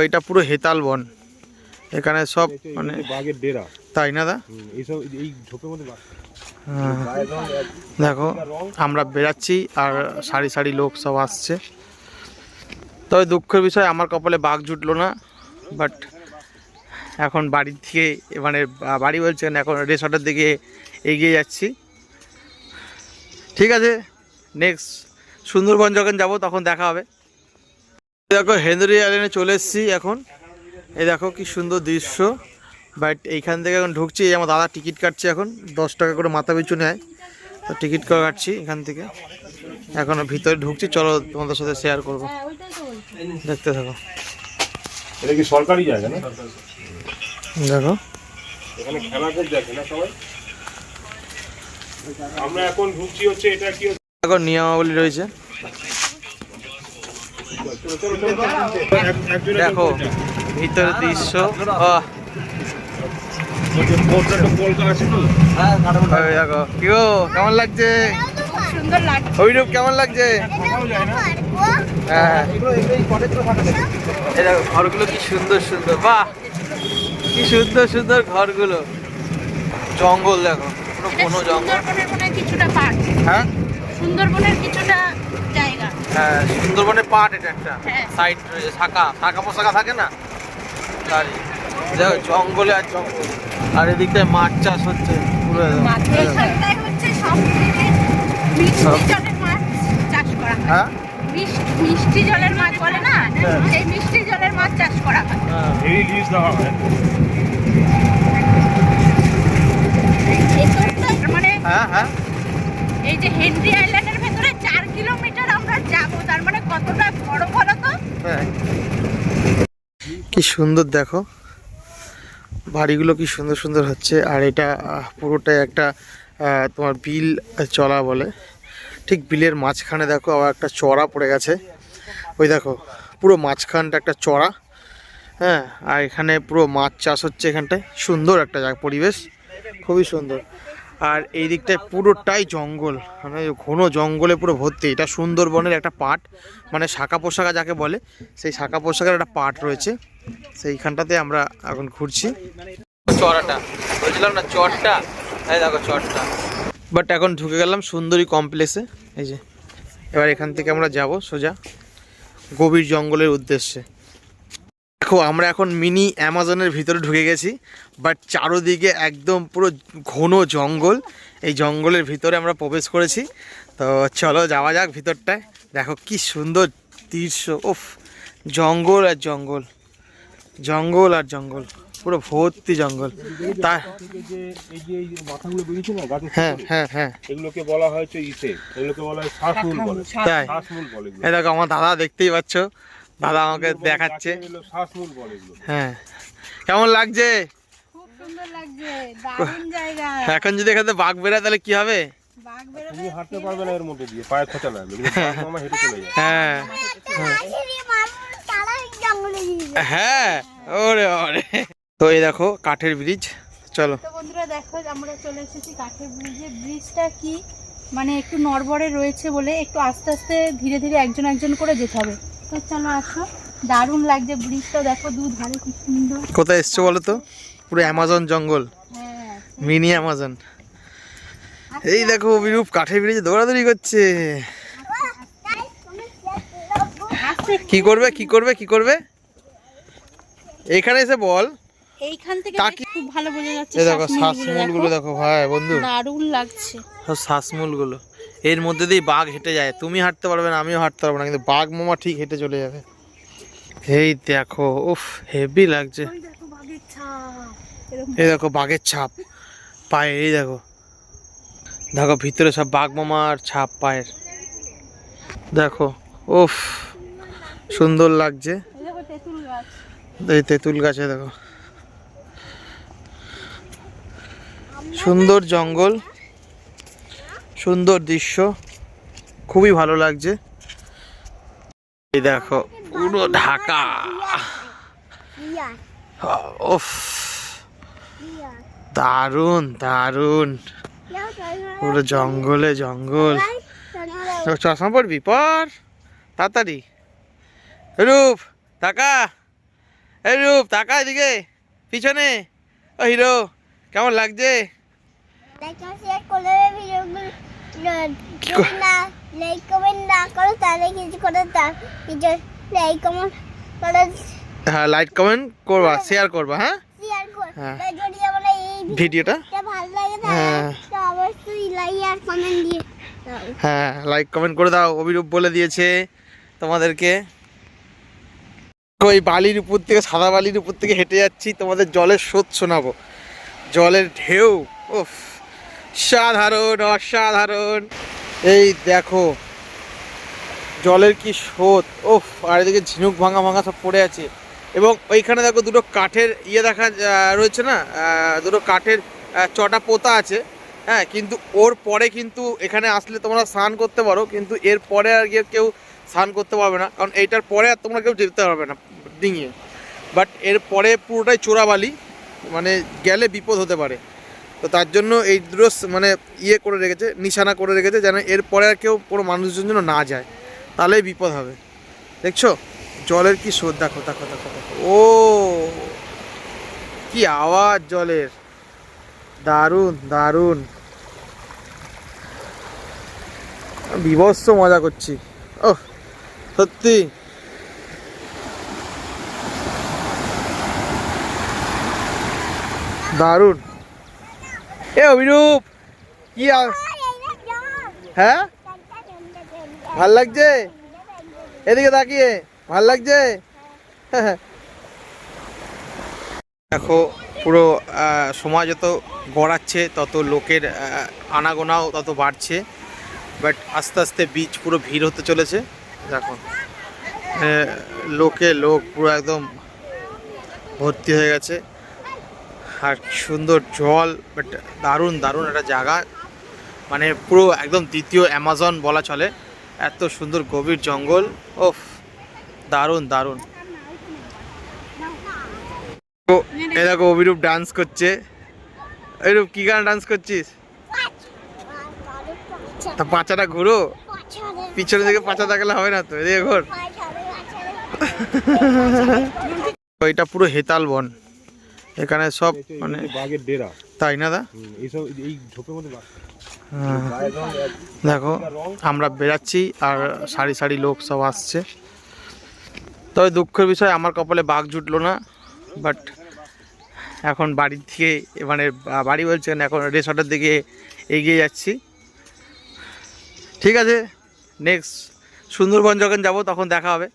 এটা পুরো হেতাল বন, এখানে সব মানে বাঘের ডেরা, তাই না দা? এইসব এই ঝোপের মধ্যে দেখো আমরা বেরাচ্ছি আর সারি সারি লোক সব আসছে। তবে দুঃখের বিষয় আমার কপালে বাঘ জুটলো না, বাট এখন বাড়ির থেকে মানে বাড়ি বলছেন এখন রিসর্টের দিকে এগিয়ে যাচ্ছি। ঠিক আছে, নেক্সট সুন্দরবন যখন যাব তখন দেখা হবে। দেখো হেনরি আইল্যান্ডে চলে এসেছি এখন। এই দেখো কি সুন্দর দৃশ্য, বাট এইখান থেকে এখন ঢুকছি। এই আমার দাদা টিকিট কাটছে, এখন 10 টাকা করে মাথা পিছু নেয়, তো টিকিট করে কাটছি এখান থেকে। এখনো ভিতরে ঢুকছি, চলো তোমাদের সাথে শেয়ার করবো, দেখতে থাকো। এটা কি সরকারি জায়গা না? দেখো এখানে খেলা করতে দেখে না সবাই। আমরা এখন ঢুকছি হচ্ছে এটা কি দেখো নিয়মাবলী রয়েছে, দেখো ভিতরের দৃশ্য। দেখো কি গো কেমন লাগছে? অভিরূপ কেমন লাগছে? হ্যাঁ এই দেখো ঘরগুলো কি সুন্দর সুন্দর, বাহ কি সুন্দর সুন্দর ঘরগুলো। জঙ্গল দেখো, পুরো কোনো জঙ্গল। হ্যাঁ সুন্দরবনের কিছুটা জায়গা, হ্যাঁ সুন্দরবনের পার্ট এটা একটা সাইড রয়েছে, শাখা পোশাকা থাকে না তারই। দেখো জঙ্গলে আর জঙ্গল, আর এদিকটায় মাছ চাষ হচ্ছে পুরো। হ্যাঁ মিষ্টি জলের মাছ বলে না, সেই মিষ্টি জলের মাছ চাষ করা হয়। মানে হ্যাঁ এই যে হেনরি আইল্যান্ডের ভেতরে 4 কিলোমিটার আমরা যাব, তার মানে কতটা বড় বলো তো। কি সুন্দর দেখো বাড়িগুলো কি সুন্দর সুন্দর হচ্ছে। আর এটা পুরোটাই একটা তোমার বিল চলা বলে, ঠিক বিলের মাঝখানে দেখো আবার একটা চড়া পড়ে গেছে। ওই দেখো পুরো মাঝখানটা একটা চড়া, হ্যাঁ। আর এখানে পুরো মাছ চাষ হচ্ছে এখানটায়, সুন্দর একটা জায়গা, পরিবেশ খুবই সুন্দর। আর এই দিকটায় পুরোটাই জঙ্গল, মানে ঘন জঙ্গলে পুরো ভর্তি। এটা সুন্দরবনের একটা পার্ট, মানে শাখা পোশাকা যাকে বলে, সেই শাখা পোশাকের একটা পার্ট রয়েছে, সেইখানটাতে আমরা এখন ঘুরছি। চড়াটা বলছিলাম না, চড়টা, এই দেখো চড়টা। বাট এখন ঢুকে গেলাম সুন্দরী কমপ্লেক্সে। এই যে এবার এখান থেকে আমরা যাব সোজা গভীর জঙ্গলের উদ্দেশ্যে। দেখো আমরা এখন মিনি অ্যামাজনের ভিতরে ঢুকে গেছি, বাট চারোদিকে একদম পুরো ঘন জঙ্গল। এই জঙ্গলের ভিতরে আমরা প্রবেশ করেছি, তো চলো যাওয়া যাক ভিতরটায়। দেখো কি সুন্দর দৃশ্য, ওফ জঙ্গল আর জঙ্গল, জঙ্গল আর জঙ্গল, পুরো ভর্তি জঙ্গল। তা হ্যাঁ হ্যাঁ হ্যাঁ এগুলোকে বলা হয়েছে এগুলোকে বলা হয় শ্বাসমূল বলে। তাই এই দেখো আমার দাদা, দেখতেই পাচ্ছ দাদা আমাকে দেখাচ্ছে। শ্বাসমূল বলে এগুলো। হ্যাঁ কেমন লাগছে? খুব সুন্দর লাগছে, দারুণ জায়গা। এখন যদি এখানে বাঘ বেরোয় তাহলে কি হবে? বাঘ বেরোবে, তুমি হাঁটতে পারবে না এর মধ্যে দিয়ে, পায়ে খোঁচা লাগবে, কিন্তু বাঘ মামা হেঁটে চলে যায়। হ্যাঁ হ্যাঁ ওরে ওরে। তো এই দেখো কাঠের ব্রিজ, চলো। তো বন্ধুরা দেখো আমরা চলে এসেছি কাঠের ব্রিজে। ব্রিজটা কি মানে একটু নড়বড়ে রয়েছে বলে একটু আস্তে আস্তে ধীরে ধীরে একজন একজন করে যেতে হবে। তো চলো আসো, দারুণ লাগছে ব্রিজটা, দেখো দুধারে কি সুন্দর। কোথায় এসছো বলো তো? পুরো অ্যামাজন জঙ্গল, হ্যাঁ মিনি অ্যামাজন। এই দেখো অভিরূপ কাঠের ব্রিজে দৌড়াদৌড়ি করছে। কি করবে কি করবে কি করবে? এখানে এসে বল। এইখান থেকে কাকি খুব ভালো বোঝা যাচ্ছে। এই দেখো শ্বাসমূল গুলো দেখো ভাই বন্ধু, দারুণ লাগছে সব শ্বাসমূল গুলো। এর মধ্যে দিয়ে বাঘ হেঁটে যায়, তুমি হাঁটতে পারবে না, আমিও হাঁটতে পারবো না, কিন্তু বাঘ মামা ঠিক হেঁটে চলে যাবে। এই দেখো উফ হেভি লাগছে। এই দেখো বাঘের ছাপ পায়ে, এই দেখো দেখো ভিতরে সব বাঘ মামার ছাপ পায়ের, দেখো উফ সুন্দর লাগছে। এই তেঁতুল গাছে দেখো, সুন্দর জঙ্গল, সুন্দর দৃশ্য, খুবই ভালো লাগছে। এই দেখো পুরো ঢাকা, উফ দারুন দারুন, পুরো জঙ্গলে জঙ্গল। চশমা পড়বি পর তাড়াতাড়ি, রূপ টাকা এই রূপ তাকা এদিকে পিছনে। ও হিরো কেমন লাগছে? লাইক শেয়ার করে ভিডিওগুলো না লাইক কমেন্ট না করো তাহলে কিছু করে তার কিছু লাইক কমেন্ট করে হ্যাঁ লাইক কমেন্ট করবা, শেয়ার করবা। হ্যাঁ শেয়ার করো। হ্যাঁ। যদি আমার এই ভিডিওটা ভালো লাগে হ্যাঁ। তাহলে অবশ্যই লাইক আর কমেন্ট দিয়ে দাও। হ্যাঁ লাইক কমেন্ট করে দাও। অভিরূপ বলে দিয়েছে তোমাদেরকে। ওই বালির উপর থেকে, সাদা বালির উপর থেকে হেঁটে যাচ্ছি, তোমাদের জলের স্রোত শোনাবো, জলের ঢেউ। উফ সাধারণ, অসাধারণ। এই দেখো জলের কি স্রোত। উফ আর এদিকে ঝিনুক ভাঙা ভাঙা সব পড়ে আছে। এবং ওইখানে দেখো দুটো কাঠের ইয়ে দেখা রয়েছে না, দুটো কাঠের চটা পোতা আছে। হ্যাঁ কিন্তু ওর পরে কিন্তু এখানে আসলে তোমরা স্নান করতে পারো, কিন্তু এর পরে আর গিয়ে কেউ স্নান করতে পারবে না, কারণ এইটার পরে আর তোমরা কেউ যেতে পারবে না ডিঙিয়ে। বাট এর পরে পুরোটাই চোরাবালি, মানে গেলে বিপদ হতে পারে। তো তার জন্য এই দুটো মানে ইয়ে করে রেখেছে, নিশানা করে রেখেছে, যেন এর পরে আর কেউ কোনো মানুষজন যেন না যায়, তাহলেই বিপদ হবে। দেখছো জলের কি স্রোত, দেখো দেখো দেখো দেখো। ও কি আওয়াজ জলের, দারুণ দারুণ, বিভৎস মজা করছি। ওহ সত্যি দারুণ। এ অভিরূপ কি হ্যাঁ ভাল লাগছে? এদিকে তাকিয়ে ভাল লাগছে? দেখো পুরো সময় যত গড়াচ্ছে তত লোকের আনাগোনাও তত বাড়ছে। বাট আস্তে আস্তে বিচ পুরো ভিড় হতে চলেছে। দেখো লোকে লোক পুরো একদম ভর্তি হয়ে গেছে। আর সুন্দর জল, বাট দারুণ দারুণ একটা জায়গা, মানে পুরো একদম দ্বিতীয় অ্যামাজন বলা চলে, এত সুন্দর গভীর জঙ্গল। ওফ দারুণ দারুণ। তো এই দেখো অভিরূপ ডান্স করছে। অভিরূপ কি গান ডান্স করছিস? তা পাঁচাটা ঘুরো, পিছনে দিকে পাঁচা দেখালে হবে না তো, এদিকে ঘোর। এটা পুরো হেতাল বন, এখানে সব মানে বাঘের ডেরা, তাই না দা? এইসব এই ঝোপের মধ্যে দেখো আমরা বেরাচ্ছি আর সারি সারি লোক সব আসছে। তবে দুঃখের বিষয় আমার কপালে বাঘ জুটলো না। বাট এখন বাড়ির থেকে, মানে বাড়ি বলছেন, এখন রিসর্টের দিকে এগিয়ে যাচ্ছি। ঠিক আছে, নেক্সট সুন্দরবন যখন যাব তখন দেখা হবে।